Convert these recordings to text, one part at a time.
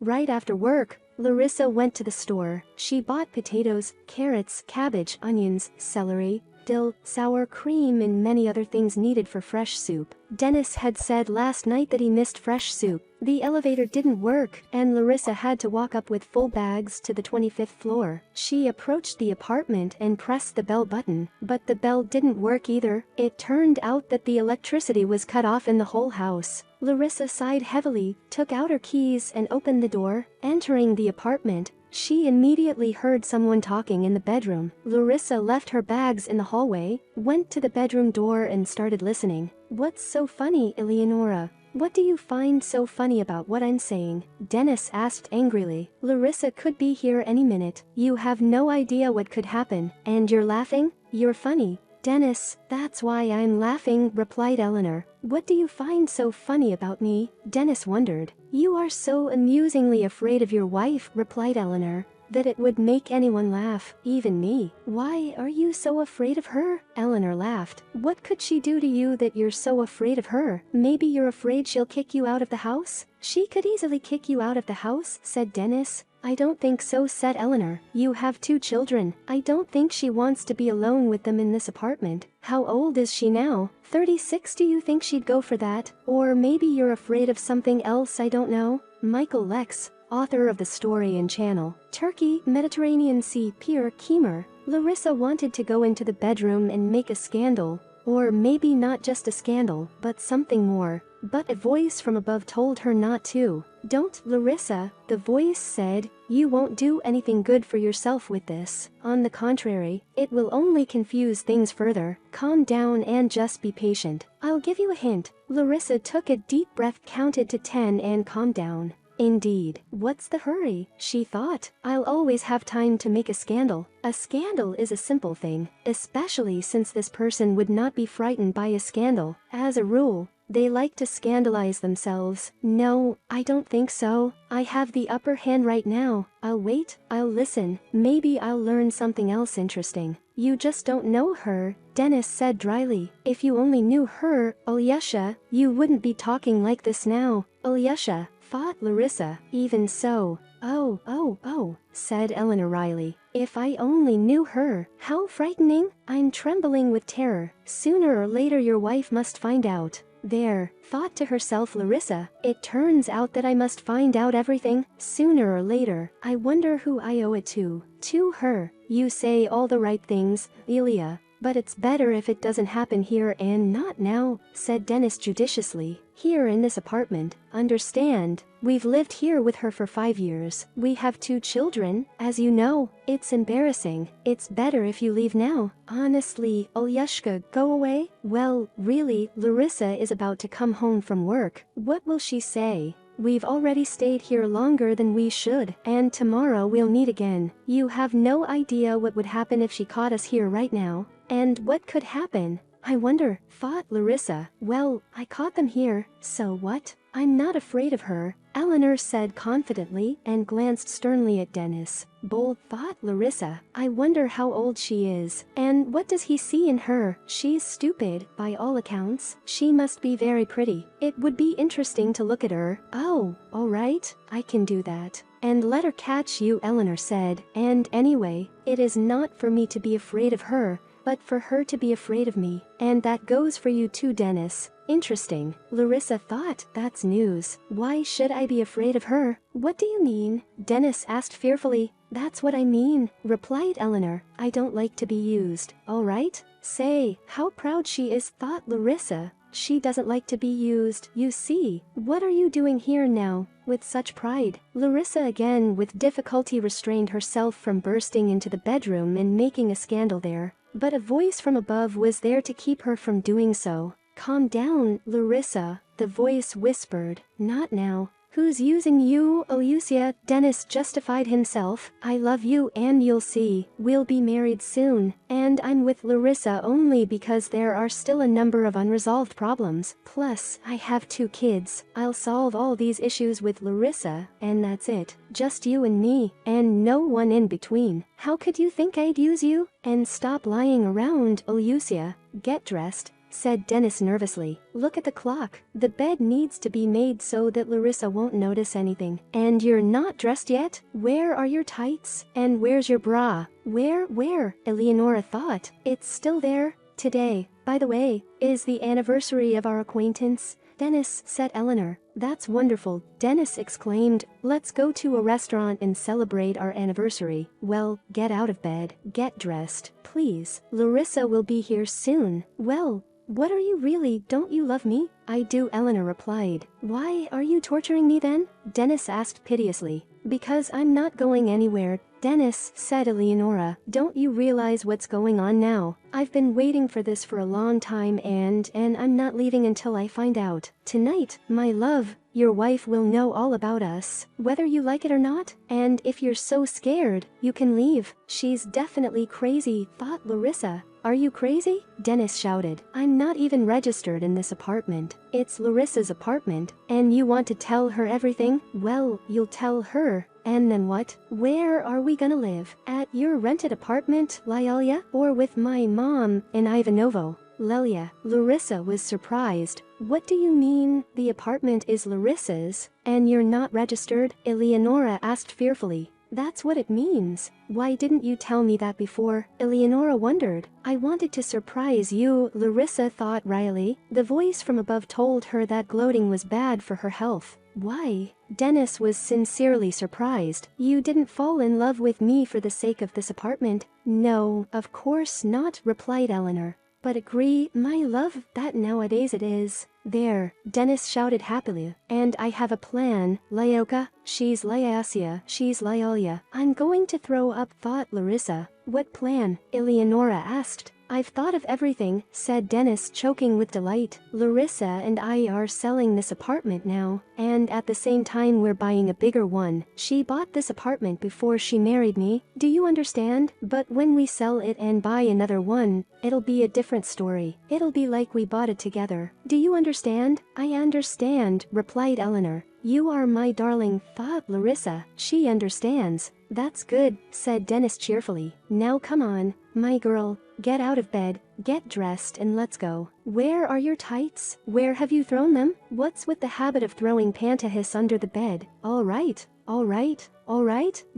Right after work, Larissa went to the store. She bought potatoes, carrots, cabbage, onions, celery, dill, sour cream and many other things needed for fresh soup. Dennis had said last night that he missed fresh soup. The elevator didn't work, and Larissa had to walk up with full bags to the 25th floor. She approached the apartment and pressed the bell button, but the bell didn't work either. It turned out that the electricity was cut off in the whole house. Larissa sighed heavily, took out her keys and opened the door. Entering the apartment, she immediately heard someone talking in the bedroom. Larissa left her bags in the hallway, went to the bedroom door and started listening. "What's so funny, Eleonora? What do you find so funny about what I'm saying?" Dennis asked angrily. "Larissa could be here any minute. You have no idea what could happen. And you're laughing? You're funny." "Dennis, that's why I'm laughing," replied Eleanor. "What do you find so funny about me?" Dennis wondered. "You are so amusingly afraid of your wife," replied Eleanor, "that it would make anyone laugh, even me." "Why are you so afraid of her?" Eleanor laughed. "What could she do to you that you're so afraid of her? Maybe you're afraid she'll kick you out of the house?" "She could easily kick you out of the house," said Dennis. "I don't think so," said Eleanor. "You have 2 children. I don't think she wants to be alone with them in this apartment." "How old is she now?" 36. "Do you think she'd go for that? Or maybe you're afraid of something else I don't know?" Michael Lex, author of the story and channel Turkey, Mediterranean Sea, Pier, Keemer. Larissa wanted to go into the bedroom and make a scandal. Or maybe not just a scandal, but something more. But a voice from above told her not to. "Don't, Larissa," the voice said. "You won't do anything good for yourself with this. On the contrary, it will only confuse things further. Calm down and just be patient. I'll give you a hint." Larissa took a deep breath, counted to 10 and calmed down. Indeed, what's the hurry, she thought. I'll always have time to make a scandal. A scandal is a simple thing, especially since this person would not be frightened by a scandal. As a rule, they like to scandalize themselves. No, I don't think so. I have the upper hand right now. I'll wait, I'll listen. Maybe I'll learn something else interesting. You just don't know her, Dennis said dryly. If you only knew her, Alyosha, you wouldn't be talking like this now. Alyosha, thought Larissa. Even so. Oh, said Eleanor wryly. If I only knew her. How frightening. I'm trembling with terror. Sooner or later your wife must find out. There, thought to herself Larissa, it turns out that I must find out everything, sooner or later. I wonder who I owe it to. To her. You say all the right things, Elia, but it's better if it doesn't happen here and not now, said Dennis judiciously. Here in this apartment, understand, we've lived here with her for 5 years. We have 2 children, as you know. It's embarrassing. It's better if you leave now. Honestly, Alyosha, go away? Well, really, Larissa is about to come home from work. What will she say? We've already stayed here longer than we should, and tomorrow we'll meet again. You have no idea what would happen if she caught us here right now. And what could happen? I wonder, thought Larissa. Well, I caught them here, so what? I'm not afraid of her, Eleanor said confidently and glanced sternly at Dennis. Bold, thought Larissa. I wonder how old she is. And what does he see in her? She's stupid, by all accounts. She must be very pretty. It would be interesting to look at her. Oh, all right, I can do that. And let her catch you, Eleanor said. And anyway, it is not for me to be afraid of her, but for her to be afraid of me. And that goes for you too, Dennis. Interesting, Larissa thought. That's news. Why should I be afraid of her? What do you mean? Dennis asked fearfully. That's what I mean, replied Eleanor. I don't like to be used, all right? Say, how proud she is, thought Larissa. She doesn't like to be used, you see. What are you doing here now, with such pride? Larissa again with difficulty restrained herself from bursting into the bedroom and making a scandal there. But a voice from above was there to keep her from doing so. Calm down, Larissa, the voice whispered. Not now. Who's using you, Alyosha? Dennis justified himself. I love you and you'll see. We'll be married soon. And I'm with Larissa only because there are still a number of unresolved problems. Plus, I have 2 kids. I'll solve all these issues with Larissa, and that's it. Just you and me, and no one in between. How could you think I'd use you? And stop lying around, Alyosha. Get dressed. said Dennis nervously. Look at the clock. The bed needs to be made so that Larissa won't notice anything. And you're not dressed yet? Where are your tights? And where's your bra? Where? Eleonora thought. It's still there. Today, by the way, is the anniversary of our acquaintance. Dennis, said Eleanor. That's wonderful, Dennis exclaimed. Let's go to a restaurant and celebrate our anniversary. Well, get out of bed, get dressed, please. Larissa will be here soon. Well, what are you really? Don't you love me? I do, Eleanor replied. Why are you torturing me then? Dennis asked piteously. Because I'm not going anywhere, Dennis, said Eleonora. Don't you realize what's going on now? I've been waiting for this for a long time and I'm not leaving until I find out. Tonight, my love, your wife will know all about us, whether you like it or not. And if you're so scared, you can leave. She's definitely crazy, thought Larissa. Are you crazy? Dennis shouted. I'm not even registered in this apartment. It's Larissa's apartment, and you want to tell her everything? Well, you'll tell her. And then what? Where are we gonna live? At your rented apartment, Lyalia? Or with my mom in Ivanovo? Lelia. Larissa was surprised. What do you mean, the apartment is Larissa's, and you're not registered? Eleonora asked fearfully. That's what it means. Why didn't you tell me that before? Eleonora wondered. I wanted to surprise you, Larissa thought wryly. The voice from above told her that gloating was bad for her health. Why? Dennis was sincerely surprised. You didn't fall in love with me for the sake of this apartment? No, of course not, replied Eleanor. But agree, my love, that nowadays it is. There, Dennis shouted happily. And I have a plan, Lyaoka. She's Lyasia, she's Lyalia. I'm going to throw up, thought Larissa. What plan? Eleonora asked. I've thought of everything, said Dennis, choking with delight. Larissa and I are selling this apartment now, and at the same time we're buying a bigger one. She bought this apartment before she married me. Do you understand? But when we sell it and buy another one, it'll be a different story. It'll be like we bought it together. Do you understand? I understand, replied Eleanor. You are my darling, thought Larissa. She understands. That's good, said Dennis cheerfully. Now come on, my girl. Get out of bed, get dressed and let's go. Where are your tights? Where have you thrown them? What's with the habit of throwing pantyhose under the bed? All right.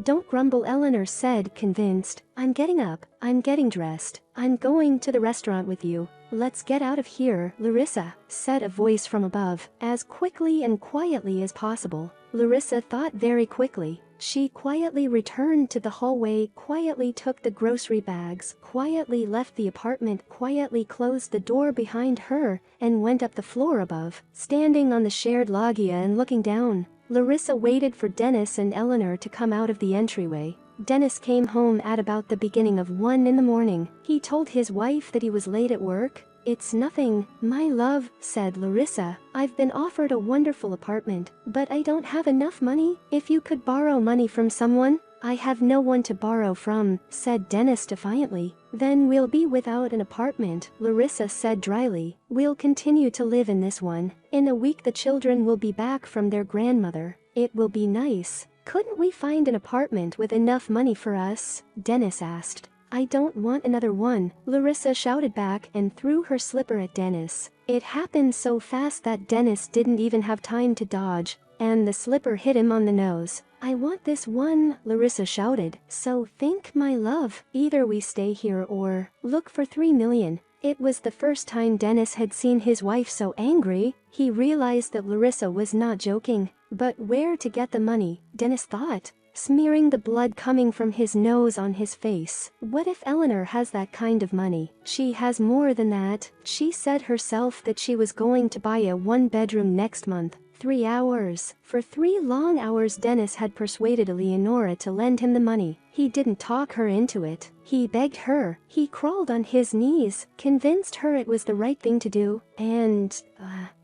Don't grumble, Eleanor said, convinced. I'm getting up. I'm getting dressed. I'm going to the restaurant with you. Let's get out of here, Larissa, said a voice from above, as quickly and quietly as possible. Larissa thought very quickly. She quietly returned to the hallway, quietly took the grocery bags, quietly left the apartment, quietly closed the door behind her, and went up the floor above, standing on the shared loggia and looking down. Larissa waited for Dennis and Eleanor to come out of the entryway. Dennis came home at about the beginning of 1 in the morning. He told his wife that he was late at work. It's nothing, my love, said Larissa. I've been offered a wonderful apartment, but I don't have enough money. If you could borrow money from someone. I have no one to borrow from, said Dennis defiantly. Then we'll be without an apartment, Larissa said dryly. We'll continue to live in this one. In a week the children will be back from their grandmother. It will be nice. Couldn't we find an apartment with enough money for us? Dennis asked. I don't want another one, Larissa shouted back and threw her slipper at Dennis. It happened so fast that Dennis didn't even have time to dodge, and the slipper hit him on the nose. I want this one, Larissa shouted. So think, my love. Either we stay here or look for 3 million. It was the first time Dennis had seen his wife so angry. He realized that Larissa was not joking. But where to get the money, Dennis thought, smearing the blood coming from his nose on his face. What if Eleanor has that kind of money? She has more than that. She said herself that she was going to buy a 1-bedroom next month. 3 hours. For 3 long hours Dennis had persuaded Eleonora to lend him the money. He didn't talk her into it. He begged her. He crawled on his knees, convinced her it was the right thing to do. And,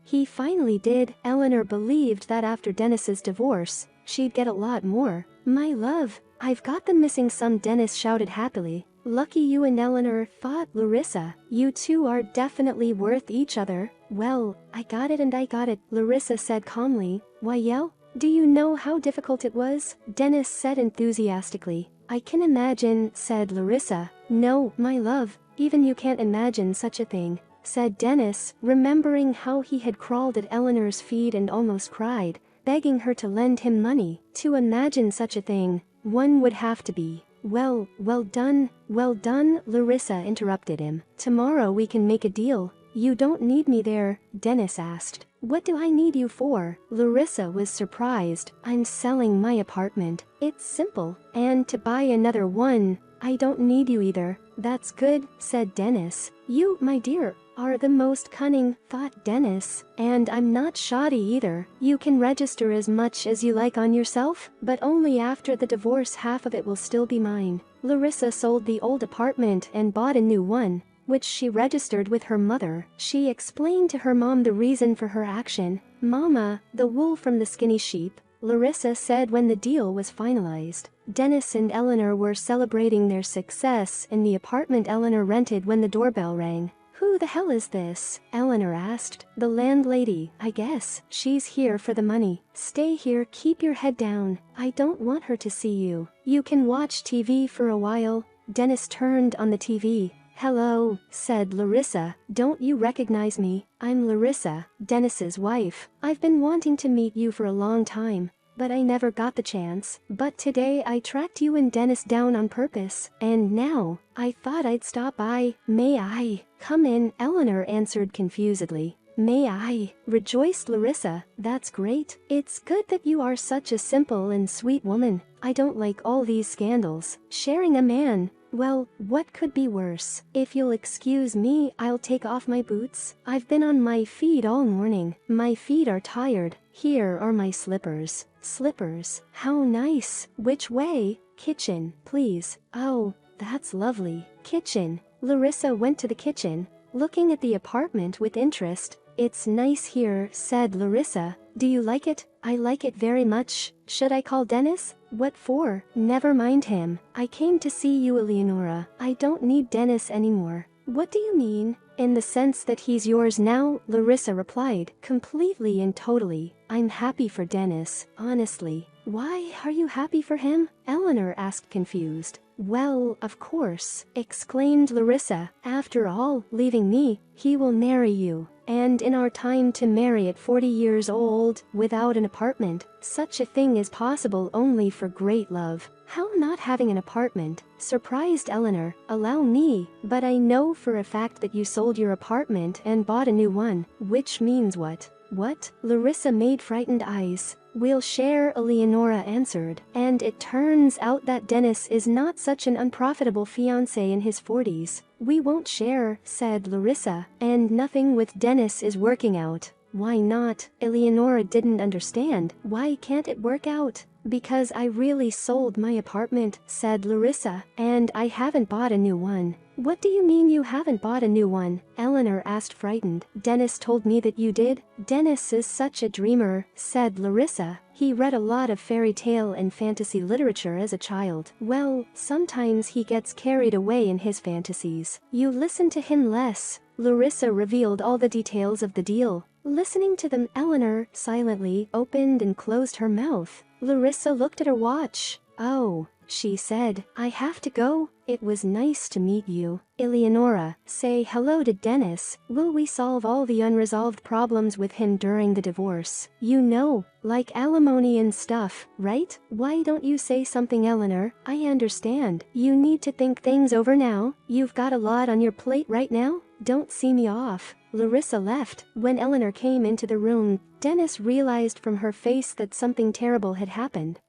he finally did. Eleanor believed that after Dennis's divorce, she'd get a lot more. My love, I've got the missing sum, Dennis shouted happily. Lucky you and Eleanor, thought Larissa. You two are definitely worth each other. Well, I got it and I got it, Larissa said calmly. Why yell? Do you know how difficult it was? Dennis said enthusiastically. I can imagine, said Larissa. No, my love, even you can't imagine such a thing. said Dennis, remembering how he had crawled at Eleanor's feet and almost cried, begging her to lend him money. To imagine such a thing, one would have to be. Well done, Larissa interrupted him. Tomorrow we can make a deal. You don't need me there, Dennis asked. What do I need you for? Larissa was surprised. I'm selling my apartment. It's simple. And to buy another one, I don't need you either. That's good, said Dennis. You, my dear, are the most cunning, thought Dennis. And I'm not shoddy either. You can register as much as you like on yourself, but only after the divorce. Half of it will still be mine. Larissa sold the old apartment and bought a new one, which she registered with her mother. She explained to her mom the reason for her action. Mama, the wool from the skinny sheep, Larissa said when the deal was finalized. Dennis and Eleanor were celebrating their success in the apartment Eleanor rented when the doorbell rang. Who the hell is this? Eleanor asked. The landlady, I guess. She's here for the money. Stay here, keep your head down. I don't want her to see you. You can watch TV for a while. Dennis turned on the TV. Hello, said Larissa. Don't you recognize me? I'm Larissa, Dennis's wife. I've been wanting to meet you for a long time, but I never got the chance. But today I tracked you and Dennis down on purpose, and now I thought I'd stop by. May I come in? Eleanor answered confusedly. May I? Rejoiced Larissa. That's great. It's good that you are such a simple and sweet woman. I don't like all these scandals. Sharing a man. Well, what could be worse? If you'll excuse me, I'll take off my boots. I've been on my feet all morning. My feet are tired. Here are my slippers. Slippers? How nice. Which way? Kitchen, please. Oh, that's lovely. Kitchen. Larissa went to the kitchen, looking at the apartment with interest. It's nice here, said Larissa. Do you like it? I like it very much. Should I call Dennis? What for? Never mind him. I came to see you, Eleonora. I don't need Dennis anymore. What do you mean? In the sense that he's yours now, Larissa replied, completely and totally. I'm happy for Dennis, honestly. Why are you happy for him? Eleanor asked, confused. Well, of course, exclaimed Larissa. After all, leaving me, he will marry you. And in our time to marry at 40 years old, without an apartment, such a thing is possible only for great love. How not having an apartment? Surprised Eleanor. Allow me, but I know for a fact that you sold your apartment and bought a new one. Which means what? What? Larissa made frightened eyes. We'll share, Eleonora answered. And it turns out that Dennis is not such an unprofitable fiancé in his 40s. We won't share, said Larissa. And nothing with Dennis is working out. Why not? Eleonora didn't understand. Why can't it work out? Because I really sold my apartment, said Larissa, and I haven't bought a new one. What do you mean you haven't bought a new one? Eleanor asked, frightened. Dennis told me that you did. Dennis is such a dreamer, said Larissa. He read a lot of fairy tale and fantasy literature as a child. Well, sometimes he gets carried away in his fantasies. You listen to him less. Larissa revealed all the details of the deal. Listening to them, Eleanor silently opened and closed her mouth. Larissa looked at her watch. Oh, she said, I have to go. It was nice to meet you. Eleonora, say hello to Dennis. Will we solve all the unresolved problems with him during the divorce? You know, like alimony and stuff, right? Why don't you say something, Eleanor? I understand. You need to think things over now. You've got a lot on your plate right now. Don't see me off. Larissa left. When Eleanor came into the room, Dennis realized from her face that something terrible had happened.